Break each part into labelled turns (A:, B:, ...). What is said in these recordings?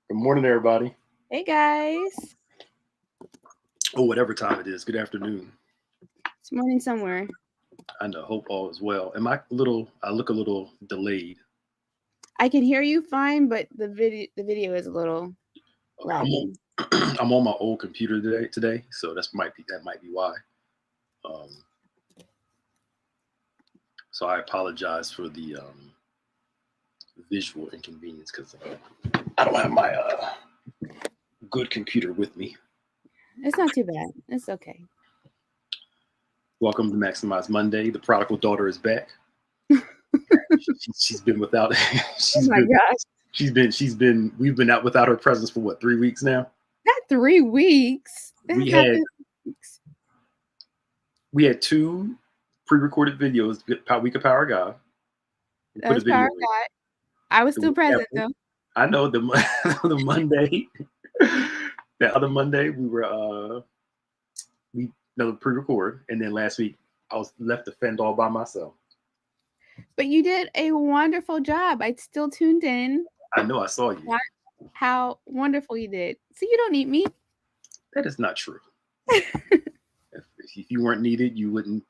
A: Good morning, everybody.
B: Hey guys,
A: Oh, whatever time it is. Good afternoon.
B: it's morning somewhere.
A: I know. Hope all is well. Am I a little? I look a little delayed.
B: I can hear you fine, but the video is a little
A: Okay,
B: lagging.
A: I'm on my old computer today, so that might be why. Um, so I apologize for the visual inconvenience because I don't have my good computer with me.
B: It's not too bad. It's okay.
A: Welcome to Maximize Monday. The prodigal daughter is back. She's been without.
B: Oh
A: she's
B: my
A: been.
B: gosh,
A: She's been. We've been out without her presence for what, 3 weeks now.
B: not 3 weeks. That
A: We had
B: happened.
A: we had two pre-recorded videos. Week of Power God. We
B: That
A: put a
B: was power
A: video
B: of
A: in.
B: God. I was
A: The
B: still
A: week
B: present
A: after,
B: though.
A: I know the Monday, the other Monday we were we another pre-record, and then last week I was left to fend all by myself.
B: But you did a wonderful job. I still tuned in.
A: I know I saw you.
B: Watch how wonderful you did. So you don't need me.
A: That is not true. If you weren't needed, we wouldn't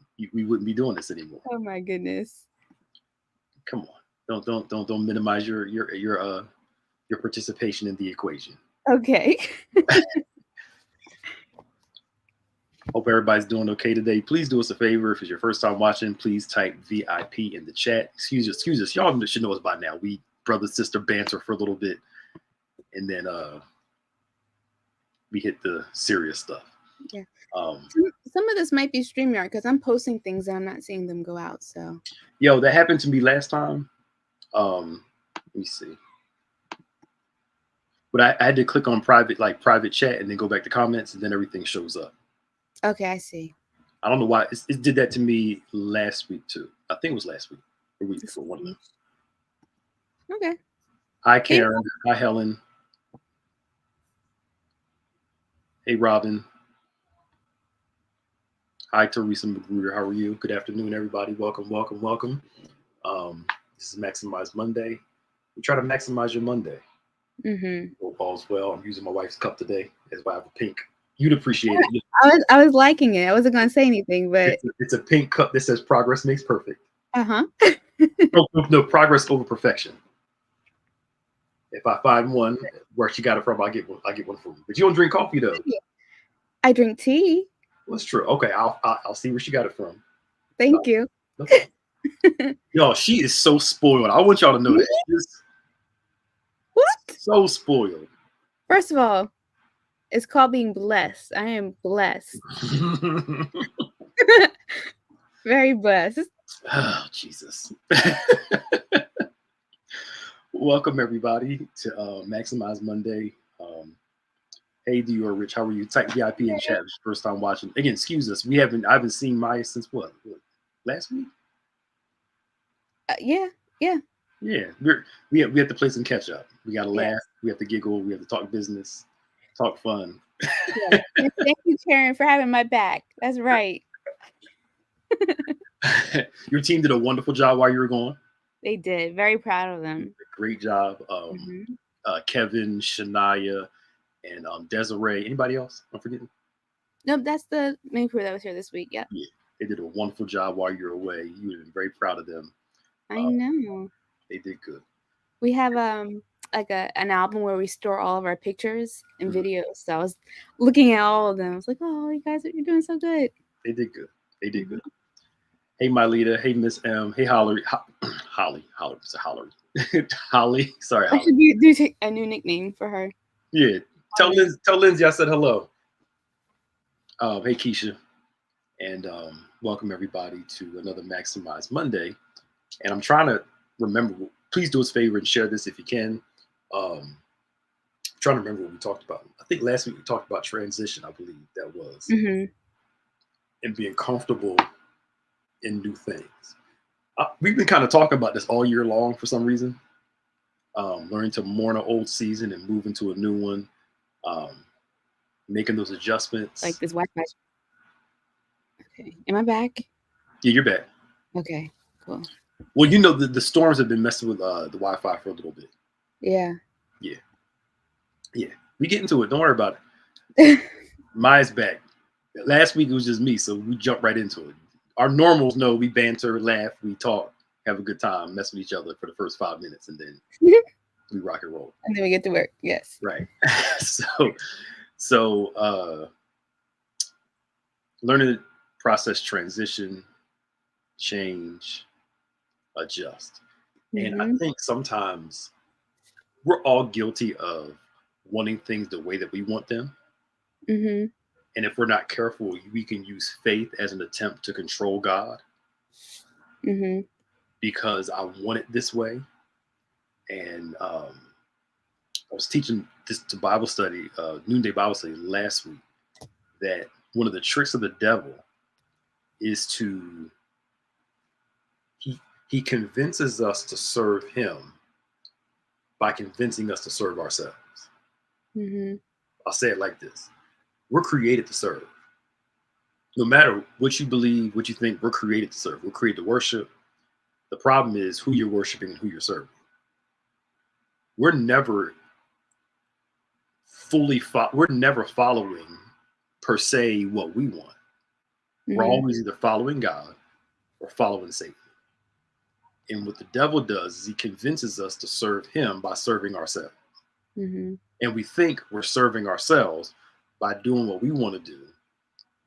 A: be doing this anymore.
B: Oh my goodness.
A: Come on, don't minimize your participation in the equation.
B: Okay.
A: Hope everybody's doing okay today. Please do us a favor. If it's your first time watching, please type VIP in the chat. Excuse us. Y'all should know us by now. We brother sister banter for a little bit, and then we hit the serious stuff.
B: Yeah. Some of this might be StreamYard because I'm posting things and I'm not seeing them go out. So.
A: Yo, that happened to me last time. Let me see. But I had to click on private chat and then go back to comments, and then everything shows up.
B: Okay, I see.
A: I don't know why it did that to me last week too. I think it was last week or week before, one of them.
B: Okay.
A: Hi Karen. Hi Helen. Hey Robin. Hi Teresa Magruder. How are you? Good afternoon, everybody. Welcome. This is Maximize Monday. We try to maximize your Monday. Hope all's well. I'm using my wife's cup today. That's why I have a pink. You'd appreciate it.
B: I was liking it. I wasn't going to say anything, but
A: it's a pink cup that says "Progress makes perfect."
B: No,
A: progress over perfection. If I find one where she got it from, I'll get one from you. But you don't drink coffee though.
B: I drink tea.
A: Well, that's true. Okay, I'll see where she got it from.
B: Thank you.
A: Okay. Yo, she is so spoiled. I want y'all to know that.
B: What?
A: So spoiled.
B: First of all, it's called being blessed. I am blessed. Very blessed.
A: Oh, Jesus. Welcome everybody to Maximize Monday. Hey, do you are Rich? How are you? Type VIP in chat. First time watching. Again, excuse us. I haven't seen Maya since what? Last week?
B: Yeah.
A: We have to play some catch up. We got to laugh. We have to giggle. We have to talk business, talk fun.
B: Yeah. Thank you, Karen, for having my back. That's right.
A: Your team did a wonderful job while you were gone.
B: They did. Very proud of them.
A: Great job. Kevin, Shania, and Desiree. Anybody else? I'm forgetting.
B: Nope, that's the main crew that was here this week. Yep.
A: Yeah, they did a wonderful job while you were away. You would have been very proud of them.
B: I know.
A: They did good.
B: We have like an album where we store all of our pictures and videos. So I was looking at all of them. I was like, oh, you guys, you're doing so good.
A: They did good. Good. Hey, Mylita. Hey, Miss M. Hey, Holly. Holly. Sorry, Holly.
B: I should do a new nickname for her.
A: Yeah. Tell Lindsay I said hello. Hey, Keisha. And welcome everybody to another Maximize Monday. And I'm trying to remember. Please do us a favor and share this if you can. I'm trying to remember what we talked about. I think last week we talked about transition. I believe that was, and being comfortable in new things. We've been kind of talking about this all year long for some reason. Learning to mourn an old season and move into a new one. Making those adjustments.
B: Like this Wi-Fi. Okay. Am I back?
A: Yeah, you're back.
B: Okay, cool.
A: Well, you know, the storms have been messing with the Wi-Fi for a little bit.
B: Yeah.
A: Yeah, we get into it. Don't worry about it. Maya's back. Last week it was just me, so we jumped right into it. Our normals know we banter, laugh, we talk, have a good time, mess with each other for the first 5 minutes, and then we rock and roll.
B: And then we get to work. Yes.
A: Right. so learning to process transition, change, adjust. And I think sometimes we're all guilty of wanting things the way that we want them.
B: Mm-hmm.
A: And if we're not careful, we can use faith as an attempt to control God
B: Mm-hmm.
A: because I want it this way. And I was teaching this to Bible study, noonday Bible study last week, that one of the tricks of the devil is he convinces us to serve him by convincing us to serve ourselves.
B: Mm-hmm.
A: I'll say it like this. We're created to serve. No matter what you believe, what you think, we're created to serve. We're created to worship. The problem is who you're worshiping and who you're serving. We're never we're never following per se what we want. We're always either following God or following Satan. And what the devil does is he convinces us to serve him by serving ourselves.
B: Mm-hmm.
A: And we think we're serving ourselves by doing what we want to do,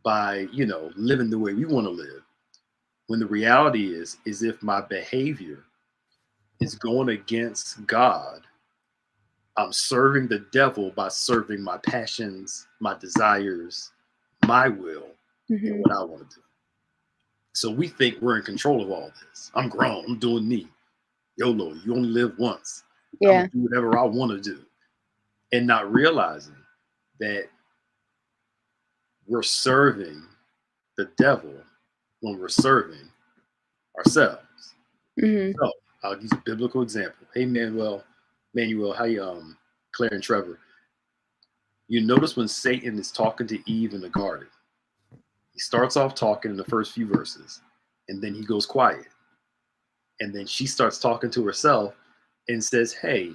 A: by, living the way we want to live. When the reality is if my behavior is going against God, I'm serving the devil by serving my passions, my desires, my will, and what I want to do. So we think we're in control of all this. I'm grown. I'm doing me. YOLO, you only live once.
B: Yeah.
A: I'm gonna do whatever I want to do. And not realizing that we're serving the devil when we're serving ourselves.
B: Mm-hmm.
A: So I'll use a biblical example. Hey, Manuel, how you, Claire and Trevor? You notice when Satan is talking to Eve in the garden, he starts off talking in the first few verses, and then he goes quiet. And then she starts talking to herself and says, hey,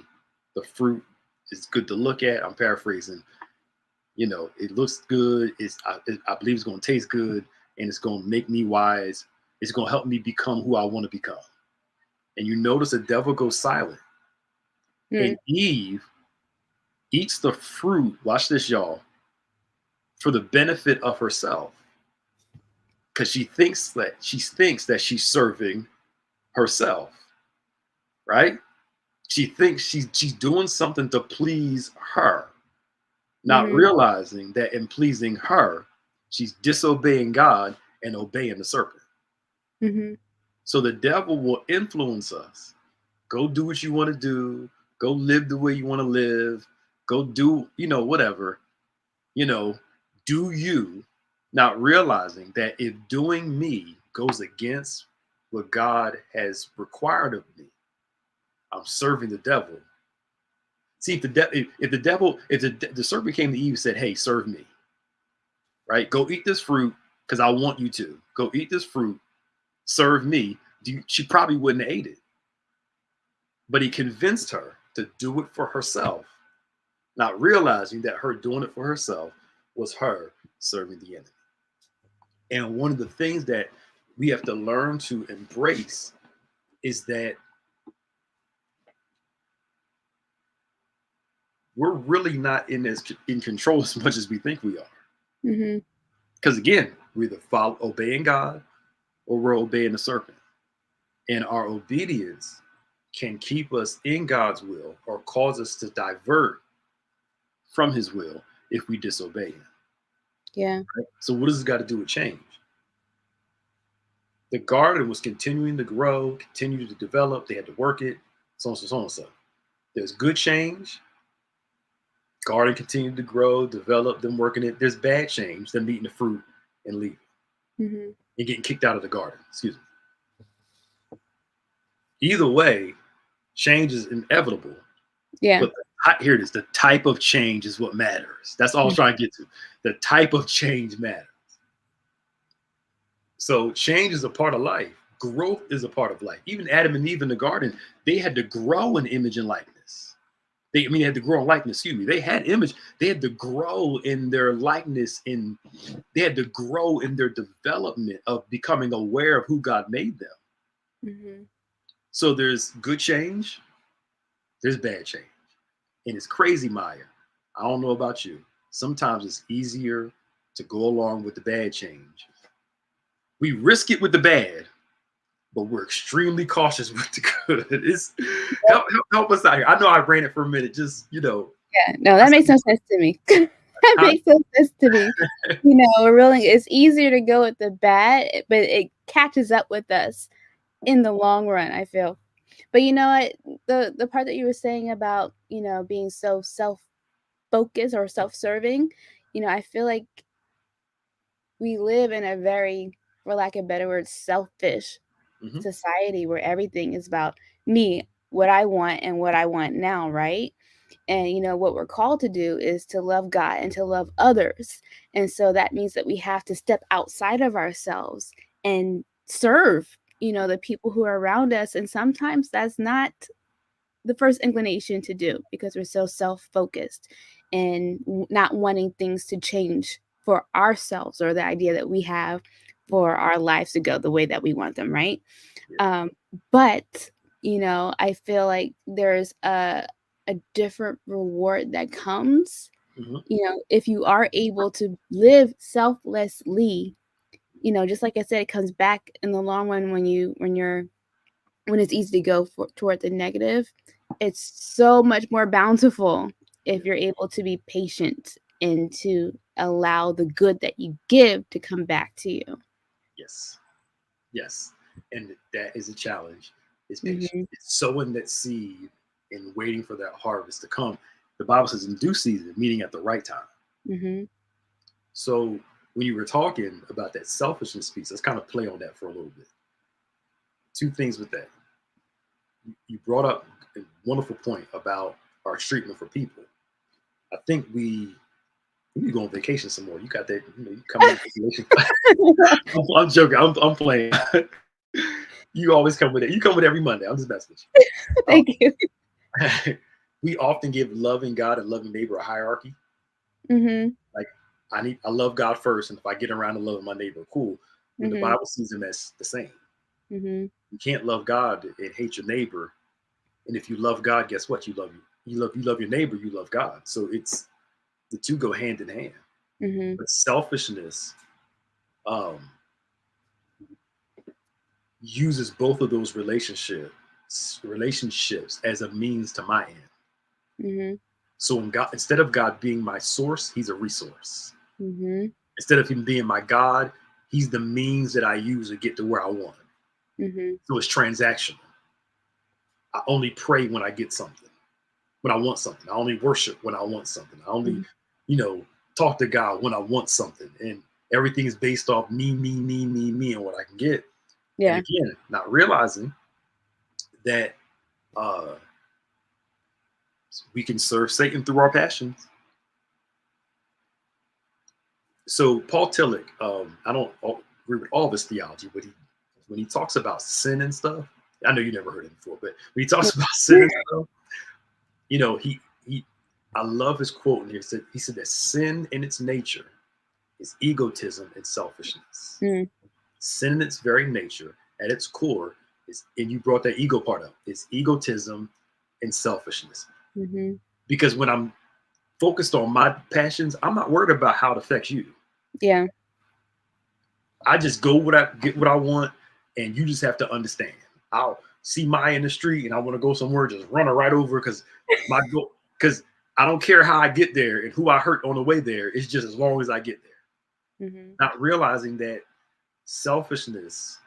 A: the fruit is good to look at. I'm paraphrasing. It looks good. I believe it's going to taste good, and it's going to make me wise. It's going to help me become who I want to become. And you notice the devil goes silent. And Eve eats the fruit, watch this, y'all, for the benefit of herself. Because she thinks that she's serving herself, right? She thinks she's doing something to please her, not realizing that in pleasing her, she's disobeying God and obeying the serpent.
B: Mm-hmm.
A: So the devil will influence us. Go do what you want to do. Go live the way you want to live. Go do, whatever. Do you, not realizing that if doing me goes against what God has required of me, I'm serving the devil. See, if the serpent came to Eve and said, hey, serve me, right? Go eat this fruit because I want you to. Go eat this fruit, serve me. She probably wouldn't have ate it. But he convinced her to do it for herself, not realizing that her doing it for herself was her serving the enemy. And one of the things that we have to learn to embrace is that we're really not in control as much as we think we are. Because again, we're either obeying God or we're obeying the serpent. And our obedience can keep us in God's will or cause us to divert from his will if we disobey him.
B: Yeah.
A: Right? So what does this got to do with change? The garden was continuing to grow, continue to develop. They had to work it, so on, so on, so on. There's good change. Garden continued to grow, develop, them working it. There's bad change, them eating the fruit and leaving. And getting kicked out of the garden. Excuse me. Either way, change is inevitable.
B: Yeah.
A: But here it is. The type of change is what matters. That's all I was trying to get to. The type of change matters. So change is a part of life. Growth is a part of life. Even Adam and Eve in the garden, they had to grow in image and likeness. They had to grow in likeness. Excuse me. They had image. They had to grow in their likeness, and they had to grow in their development of becoming aware of who God made them.
B: Mm-hmm.
A: So there's good change, there's bad change, and it's crazy, Maya. I don't know about you. Sometimes it's easier to go along with the bad change. We risk it with the bad, but we're extremely cautious with the good. It's help us out here. I know I ran it for a minute. Just
B: Yeah, no, that makes no sense to me. That makes no sense to me. Really, it's easier to go with the bad, but it catches up with us in the long run, I feel. But you know what? The part that you were saying about, being so self-focused or self-serving, I feel like we live in a very, for lack of a better word, selfish
A: Mhm.
B: society where everything is about me, what I want and what I want now, right? And what we're called to do is to love God and to love others. And so that means that we have to step outside of ourselves and serve, the people who are around us. And sometimes that's not the first inclination to do because we're so self-focused and not wanting things to change for ourselves or the idea that we have for our lives to go the way that we want them, right?
A: Yeah.
B: But I feel like there's a different reward that comes,
A: Mhm.
B: if you are able to live selflessly, just like I said, it comes back in the long run when it's easy to go toward the negative. It's so much more bountiful if
A: Yeah.
B: you're able to be patient and to allow the good that you give to come back to you.
A: Yes. Yes. And that is a challenge. Is patience.
B: Mhm.
A: It's sowing that seed and waiting for that harvest to come. The Bible says in due season, meaning at the right time.
B: Mhm.
A: So when you were talking about that selfishness piece, let's kind of play on that for a little bit. Two things with that. You brought up a wonderful point about our treatment for people. I think we need to go on vacation some more. You got that, you coming on vacation. I'm joking. I'm playing. You always come with it. You come with it every Monday. I'm just messing with you.
B: Thank you.
A: We often give loving God and loving neighbor a hierarchy.
B: Mhm.
A: Like I love God first, and if I get around to loving my neighbor, cool. When the
B: Mhm.
A: Bible sees them as the same.
B: Mhm.
A: You can't love God and hate your neighbor. And if you love God, guess what? You love your neighbor, you love God. So it's the two go hand in hand.
B: Mhm.
A: But selfishness um, uses both of those relationships as a means to my end.
B: Mhm.
A: So when God, instead of God being my source, He's a resource.
B: Mhm.
A: Instead of Him being my God, He's the means that I use to get to where I want.
B: Mhm.
A: So it's transactional. I only pray when I get something, when I want something. I only worship when I want something. I only,
B: Mhm.
A: you know, talk to God when I want something. And everything is based off me, and what I can get. And
B: Yeah.
A: again, not realizing that uh, we can serve Satan through our passions. So Paul Tillich, I don't agree with all of his theology, but when he talks about sin and stuff, I know you never heard it before, but when he talks about sin and stuff, he I love his quote in here. He said that sin in its nature is egotism and selfishness.
B: Mm.
A: Sin in its very nature, at its core, is, and you brought that ego part up, is egotism and selfishness.
B: Mhm.
A: Because when I'm focused on my passions, I'm not worried about how it affects you.
B: Yeah.
A: I just get what I want, and you just have to understand. I'll see Maya in the street, and I want to go somewhere, just run her right over because I don't care how I get there and who I hurt on the way there. It's just as long as I get there.
B: Mhm.
A: Not realizing that selfishness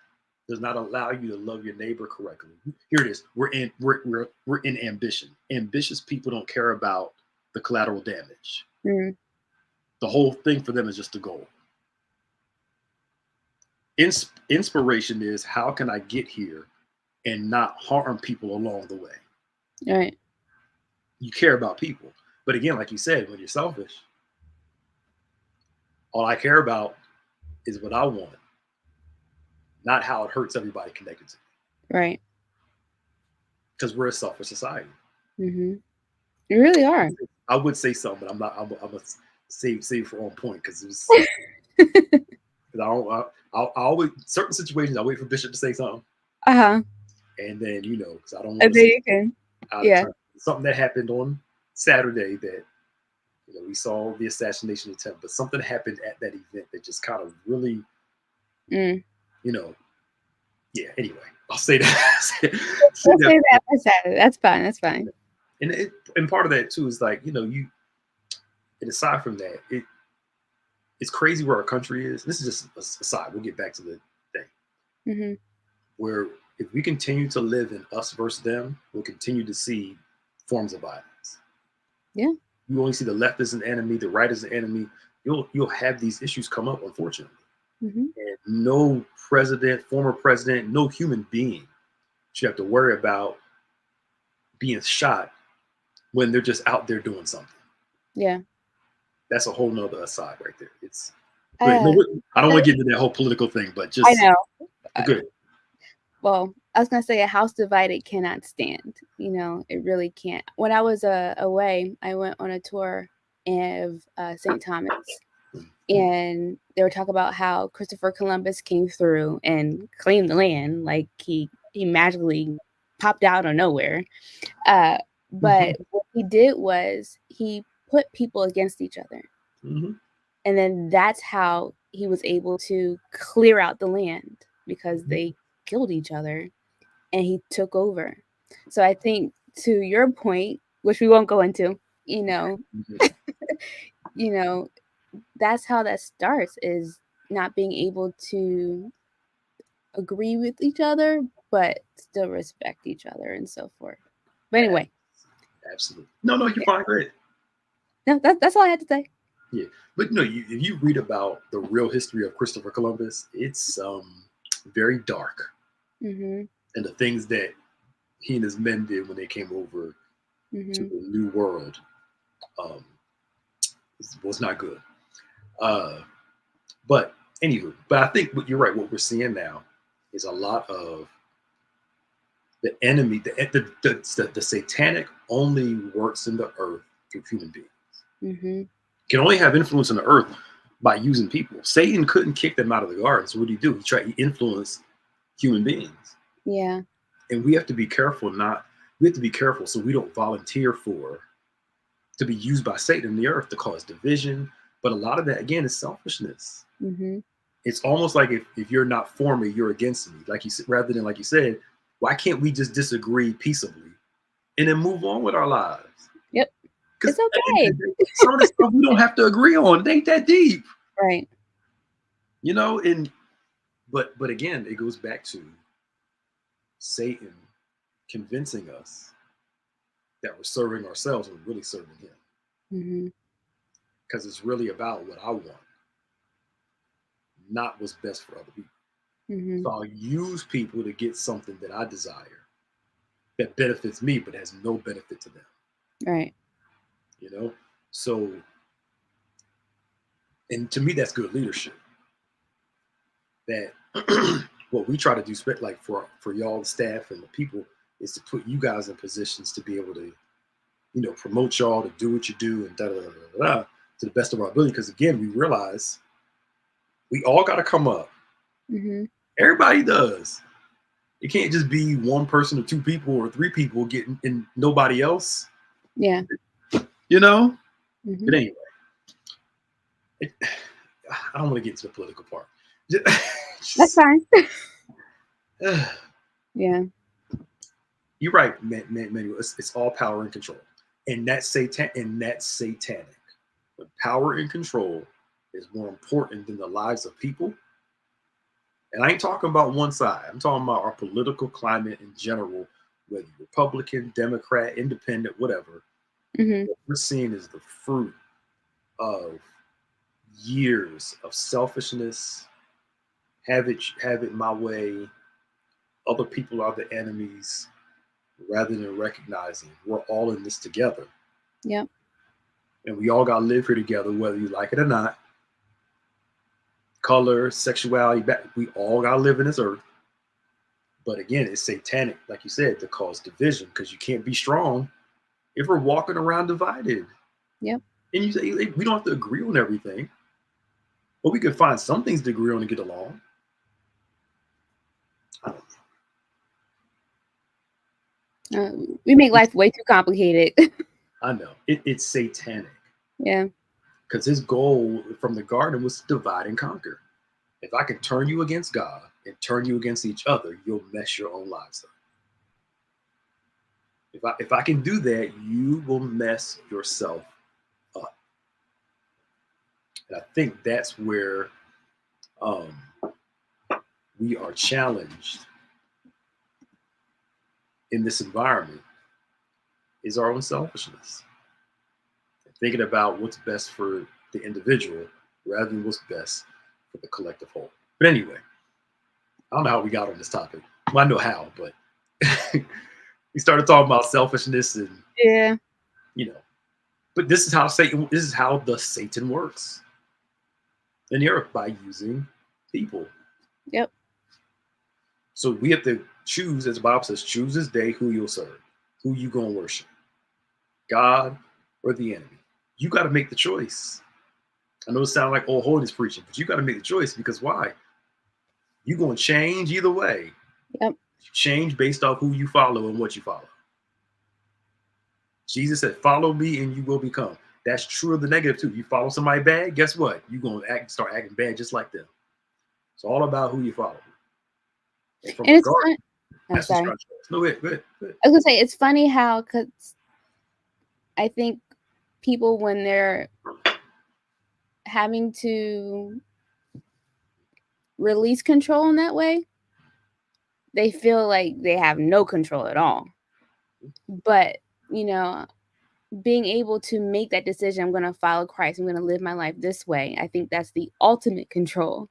A: does not allow you to love your neighbor correctly. Here it is. We're in ambition. Ambitious people don't care about the collateral damage.
B: Mm.
A: The whole thing for them is just a goal. Inspiration is how can I get here and not harm people along the way.
B: Right.
A: You care about people. But again, like you said, when you're selfish, all I care about is what I want, not how it hurts everybody connected to me.
B: Right.
A: Because we're a selfish society.
B: Mhm. You really are.
A: I would say something, but I'm not. I'm gonna save for on point because it was. Cause I always certain situations I wait for Bishop to say something,
B: Uh-huh.
A: and then because I don't want
B: And
A: to
B: then
A: say
B: you can.
A: out of
B: Yeah.
A: turn. Something that happened on Saturday that we saw the assassination attempt, but something happened at that event that just kind of really,
B: Mm.
A: yeah. Anyway, I'll say that. say
B: We'll
A: that.
B: say that for Saturday. That's fine. That's fine.
A: And part of that too is like you. And aside from that, it's crazy where our country is. This is just a aside. We'll get back to the thing
B: Hmm.
A: where if we continue to live in us versus them, we'll continue to see forms of violence.
B: Yeah.
A: You only see the left as an enemy, the right as an enemy. You'll have these issues come up, unfortunately.
B: Hmm.
A: And no president, former president, no human being should have to worry about being shot when they're just out there doing something.
B: Yeah.
A: That's a whole nother aside right there. It's good.
B: Uh,
A: No, I don't want to get into that whole political thing, but
B: I
A: just
B: know.
A: good.
B: Well, I was gonna say a house divided cannot stand. It really can't. When I was away, I went on a tour of St. Thomas, and they were talking about how Christopher Columbus came through and claimed the land, like he magically popped out of nowhere. But what he did was he put people against each other,
A: Mm-hmm.
B: and then that's how he was able to clear out the land because they killed each other and he took over. So I think to your point, which we won't go into,
A: Mm-hmm.
B: you know, that's how that starts is not being able to agree with each other, but still respect each other and so forth. But anyway,
A: Absolutely. No, you're
B: yeah,
A: fine. Great.
B: no, that's all I had to say.
A: Yeah, but no, if you read about the real history of Christopher Columbus, it's very dark,
B: Mm-hmm.
A: and the things that he and his men did when they came over to
B: Mm-hmm.
A: the New World um, was not good. Uh, but anywho, but I think you're right. What we're seeing now is a lot of the enemy, the satanic only works in the earth through human beings.
B: Mm-hmm.
A: Can only have influence on the earth by using people. Satan couldn't kick them out of the garden. So what did he do? He influence human beings.
B: Yeah.
A: And we have to be careful we have to be careful so we don't volunteer to be used by Satan in the earth to cause division. But a lot of that again is selfishness.
B: Mm-hmm.
A: It's almost like if you're not for me, you're against me. Like you said, rather than like you said, why can't we just disagree peaceably and then move on with our lives?
B: Yep.
A: Because
B: It's okay.
A: some of the stuff we don't have to agree on. It ain't that deep.
B: Right.
A: And but again, it goes back to Satan convincing us that we're serving ourselves and we're really serving him.
B: Mm-hmm.
A: Because it's really about what I want, not what's best for other people.
B: Mm-hmm.
A: So I'll use people to get something that I desire that benefits me but has no benefit to them.
B: Right.
A: So, and to me that's good leadership. That what we try to do, like for y'all, the staff and the people, is to put you guys in positions to be able to, promote y'all to do what you do and to the best of our ability. Because again, we realize we all got to come up.
B: Mm-hmm.
A: Everybody does. It can't just be one person or two people or three people getting and nobody else.
B: Yeah.
A: Mm-hmm. But anyway, I don't want to get into the political part.
B: That's fine. Yeah.
A: You're right, Manuel. It's all power and control, and that's satanic. But power and control is more important than the lives of people. And I ain't talking about one side. I'm talking about our political climate in general, whether Republican, Democrat, Independent, whatever.
B: Mm-hmm.
A: What we're seeing is the fruit of years of selfishness. Have it my way. Other people are the enemies. Rather than recognizing we're all in this together.
B: Yep.
A: And we all got to live here together, whether you like it or not. Color, sexuality, we all got to live in this earth. But again, it's satanic, like you said, to cause division because you can't be strong if we're walking around divided.
B: Yep.
A: And you say, hey, we don't have to agree on everything, but we can find some things to agree on and get along. I don't know.
B: We make life way too complicated.
A: I know. It's satanic.
B: Yeah.
A: Because his goal from the garden was to divide and conquer. If I can turn you against God and turn you against each other, you'll mess your own lives up. If I can do that, you will mess yourself up. And I think that's where we are challenged in this environment, is our own selfishness. Thinking about what's best for the individual rather than what's best for the collective whole. But anyway, I don't know how we got on this topic. Well, I know how, but we started talking about selfishness and
B: Yeah.
A: But this is how the Satan works in the earth, by using people.
B: Yep.
A: So we have to choose, as the Bible says, choose this day who you'll serve, who you gonna worship, God or the enemy. You got to make the choice. I know it sounds like old holiness preaching, but you got to make the choice, because why? You're going to change either way.
B: Yep.
A: You change based off who you follow and what you follow. Jesus said, follow me and you will become. That's true of the negative too. You follow somebody bad, guess what? You're going to start acting bad just like them. It's all about who you follow. And from
B: it's
A: garden,
B: I'm sorry.
A: No, go ahead.
B: I was going to say, it's funny how, because I think people, when they're having to release control in that way, they feel like they have no control at all. But, being able to make that decision, I'm going to follow Christ, I'm going to live my life this way, I think that's the ultimate control.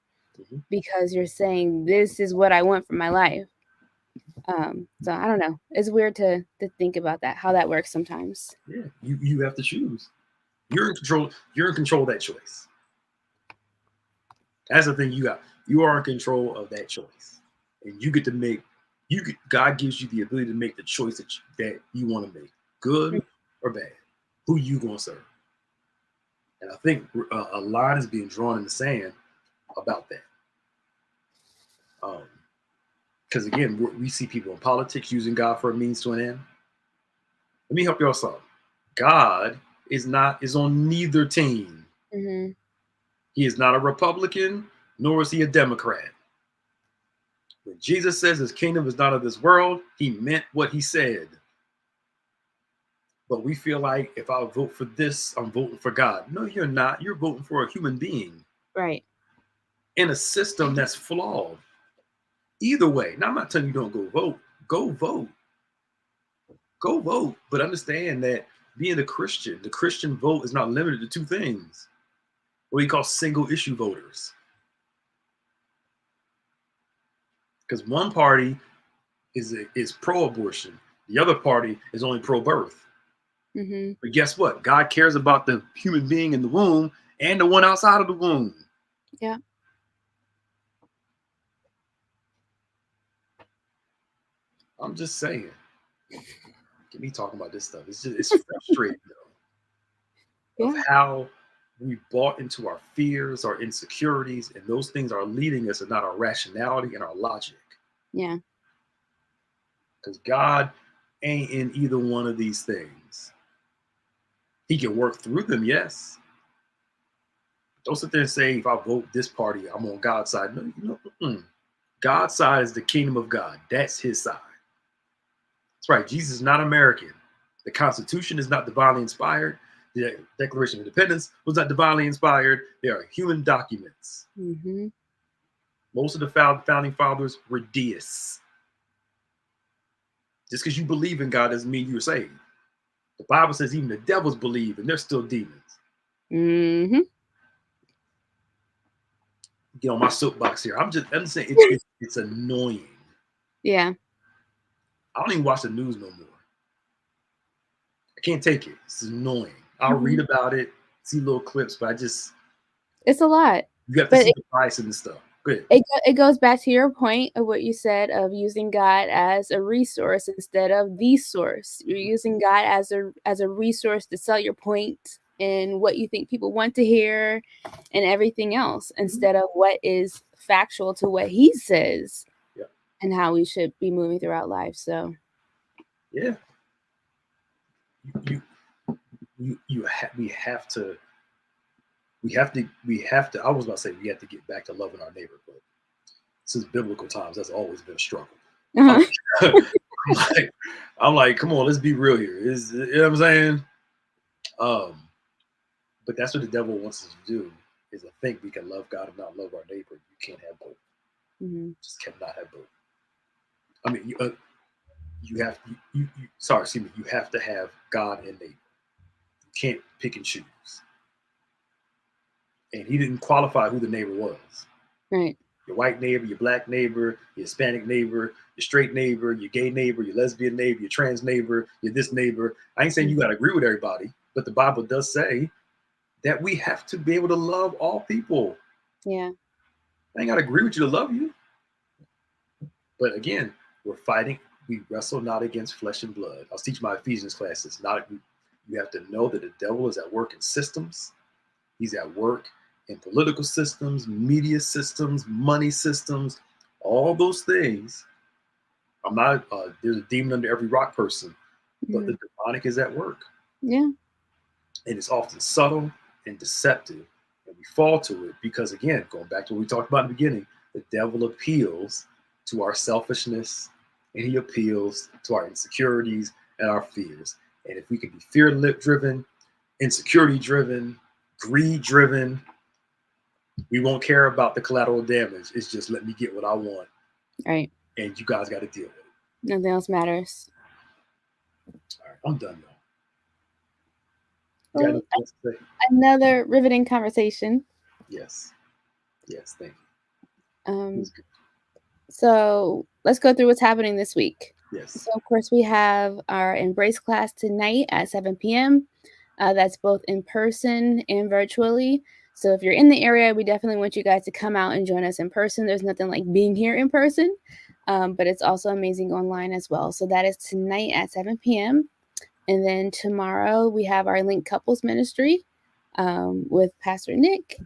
B: Because you're saying, this is what I want for my life. So I don't know. It's weird to think about that, how that works sometimes.
A: Yeah, you have to choose. You're in control. You're in control of that choice. That's the thing you got. You are in control of that choice, and you get to make. God gives you the ability to make the choice that you want to make, good or bad. Who you gonna serve? And I think a line is being drawn in the sand about that. Because again, we see people in politics using God for a means to an end. Let me help y'all something. God is on neither team.
B: Mm-hmm.
A: He is not a Republican, nor is he a Democrat. When Jesus says his kingdom is not of this world, he meant what he said. But we feel like, if I vote for this, I'm voting for God. No, you're not. You're voting for a human being.
B: Right.
A: In a system that's flawed. Either way. Now, I'm not telling you don't go vote. Go vote. Go vote. But understand that being a Christian, the Christian vote is not limited to two things. What we call single issue voters. Because one party is pro-abortion. The other party is only pro-birth.
B: Mm-hmm.
A: But guess what? God cares about the human being in the womb and the one outside of the womb.
B: Yeah.
A: I'm just saying. Get me talking about this stuff. It's frustrating though. Yeah. Of how we bought into our fears, our insecurities, and those things are leading us and not our rationality and our logic.
B: Yeah.
A: Because God ain't in either one of these things. He can work through them, yes. Don't sit there and say, if I vote this party, I'm on God's side. No. God's side is the kingdom of God. That's his side. That's right. Jesus is not American. The Constitution is not divinely inspired. The Declaration of Independence was not divinely inspired. They are human documents.
B: Mm-hmm.
A: Most of the founding fathers were deists. Just because you believe in God doesn't mean you're saved. The Bible says even the devils believe, and they're still demons.
B: Mm-hmm.
A: Get on my soapbox here. I'm saying it's annoying.
B: Yeah.
A: I don't even watch the news no more. I can't take it. It's annoying. I'll read about it, see little clips, but it's a lot. You have to see the price in this stuff. Good.
B: It goes back to your point of what you said of using God as a resource instead of the source. You're using God as a resource to sell your point and what you think people want to hear and everything else instead of what is factual to what he says
A: Yeah.
B: and how we should be moving throughout life. So
A: Yeah. We have to I was about to say we have to get back to loving our neighbor, but since biblical times that's always been a struggle. I'm,
B: uh-huh.
A: I'm like, come on, let's be real here. You know what I'm saying? Um, but that's what the devil wants us to do, is to think we can love God and not love our neighbor. You can't have both.
B: Mhm.
A: Just cannot have both. I mean, you have sorry, excuse me. You have to have God and neighbor. You can't pick and choose. And he didn't qualify who the neighbor was.
B: Right.
A: Your white neighbor, your black neighbor, your Hispanic neighbor, your straight neighbor, your gay neighbor, your lesbian neighbor, your trans neighbor, your this neighbor. I ain't saying you got to agree with everybody, but the Bible does say that we have to be able to love all people.
B: Yeah.
A: I ain't got to agree with you to love you. But again, we're fighting. We wrestle not against flesh and blood. I was teaching my Ephesians classes. You have to know that the devil is at work in systems. He's at work in political systems, media systems, money systems, all those things. I'm not. There's a demon under every rock person, but the demonic is at work.
B: Yeah.
A: And it's often subtle and deceptive, and we fall to it because, again, going back to what we talked about in the beginning, the devil appeals to our selfishness, and he appeals to our insecurities and our fears. And if we can be fear-driven, insecurity-driven, greed-driven, we won't care about the collateral damage. It's just, let me get what I want,
B: Right.
A: and you guys got to deal with it.
B: Nothing else matters.
A: All right, I'm done, y'all.
B: Well, another riveting conversation.
A: Yes, thank
B: you.
A: you.
B: So let's go through what's happening this week.
A: Yes.
B: So of course we have our Embrace class tonight at 7 p.m. That's both in person and virtually. So if you're in the area, we definitely want you guys to come out and join us in person. There's nothing like being here in person, but it's also amazing online as well. So that is tonight at 7 p.m. And then tomorrow we have our Link Couples Ministry with Pastor Nick.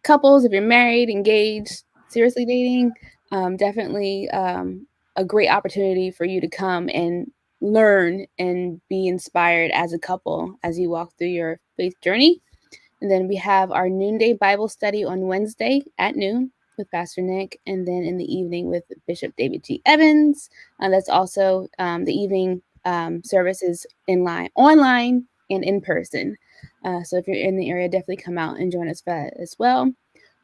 B: Couples, if you're married, engaged, seriously dating, definitely a great opportunity for you to come and learn and be inspired as a couple as you walk through your faith journey. And then we have our noonday Bible study on Wednesday at noon with Pastor Nick, and then in the evening with Bishop David G. Evans. That's also the evening services online and in person. So if you're in the area, definitely come out and join us for that as well.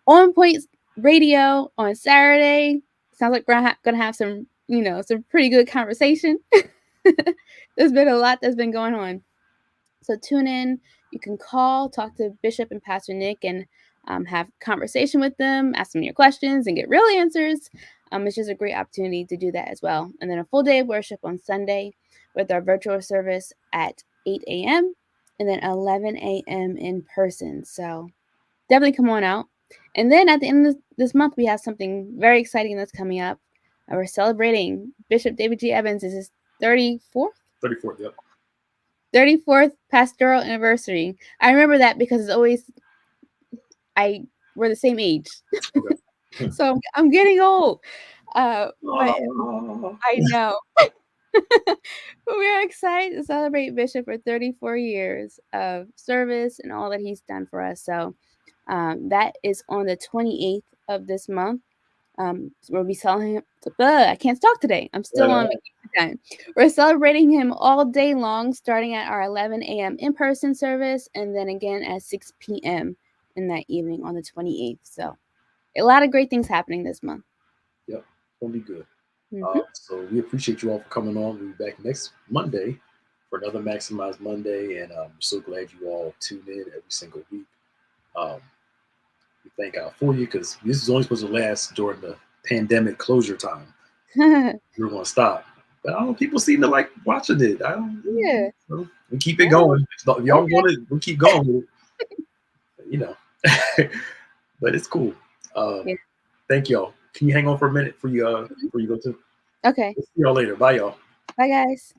B: On Point Radio on Saturday. Sounds like we're gonna have some pretty good conversation. There's been a lot that's been going on. So tune in. You can call, talk to Bishop and Pastor Nick, and have conversation with them, ask them your questions, and get real answers. It's just a great opportunity to do that as well. And then a full day of worship on Sunday with our virtual service at 8 a.m. and then 11 a.m. in person. So definitely come on out. And then at the end of this month, we have something very exciting that's coming up. We're celebrating Bishop David G. Evans. Is his 34th?
A: 34th, yep.
B: 34th pastoral anniversary. I remember that because it's always we're the same age. Okay. So I'm getting old. But I know. We're excited to celebrate Bishop for 34 years of service and all that he's done for us. So that is on the 28th of this month. We'll be celebrating him. I can't talk today. I'm still on vacation time. We're celebrating him all day long, starting at our 11 a.m. in-person service, and then again at 6 p.m. in that evening on the 28th. So a lot of great things happening this month.
A: Yep, it's going to be good. Mm-hmm. So we appreciate you all for coming on. We'll be back next Monday for another Maximize Monday, and I'm so glad you all tune in every single week. We thank God for you, because this is only supposed to last during the pandemic closure time. We're going to stop. But I don't know, people seem to like watching it. I don't know.
B: Yeah.
A: So we keep it going. If y'all want it, we'll keep going with it. But it's cool.
B: Yeah.
A: Thank y'all. Can you hang on for a minute before you go to?
B: Okay.
A: See y'all later. Bye, y'all.
B: Bye, guys.